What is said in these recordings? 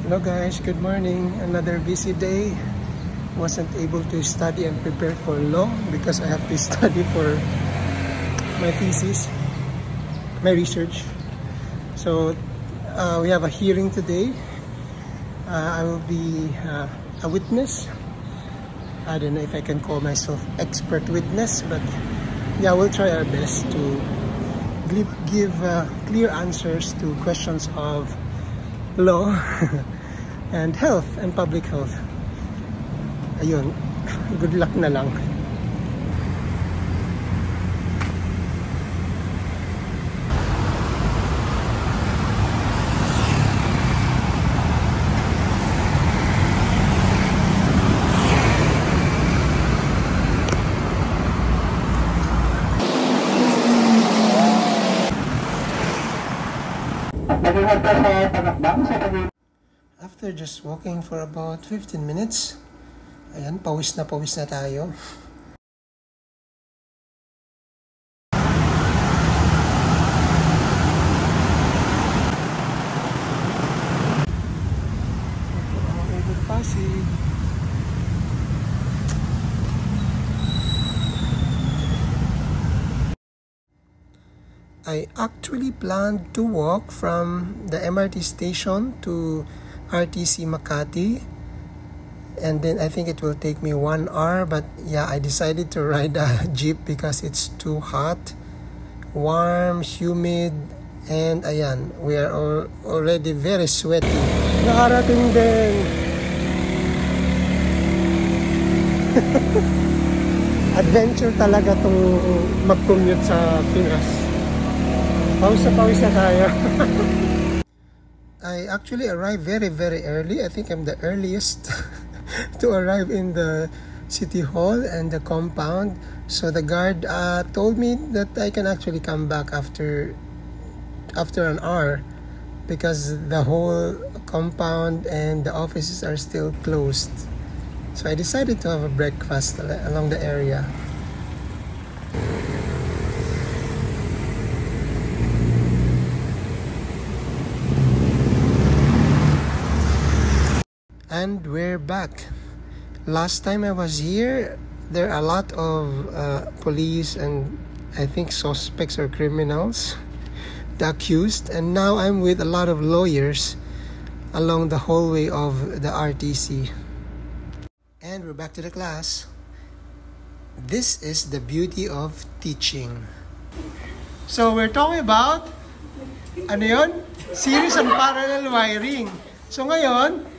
Hello guys, good morning. Another busy day. Wasn't able to study and prepare for law because I have to study for my thesis, my research. So we have a hearing today. I will be a witness. I don't know if I can call myself expert witness, but yeah, we'll try our best to give clear answers to questions of law and health and public health. Ayun, good luck na lang. After just walking for about 15 minutes, ayan, pawis na tayo. I actually planned to walk from the MRT station to RTC Makati, and then I think it will take me 1 hour, but yeah, I decided to ride a jeep because it's too hot, warm, humid, and ayan, we are already very sweaty. Nakarating din. Adventure talaga tong mag-commute sa Pinas. Pawis na tayo. I actually arrived very early. I think I'm the earliest to arrive in the city hall and the compound. So the guard told me that I can actually come back after an hour because the whole compound and the offices are still closed. So I decided to have a breakfast along the area. And we're back. Last time I was here, there are a lot of police and I think suspects or criminals, the accused, and now I'm with a lot of lawyers along the hallway of the RTC. And we're back to the class. This is the beauty of teaching. So we're talking about ano yun? Series and parallel wiring. So ngayon,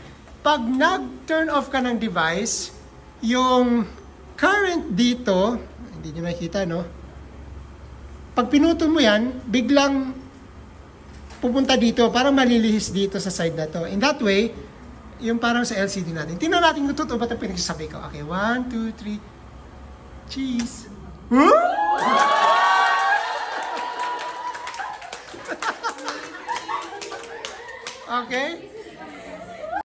pag nag-turn off ka ng device, yung current dito, hindi nyo makikita, no? Pag pinutol mo yan, biglang pupunta dito, parang malilihis dito sa side na to. In that way, yung parang sa LCD natin. Tingnan natin kung totoo ba ito pinagsasabi ko. Okay, 1, 2, 3. Cheese! Huh?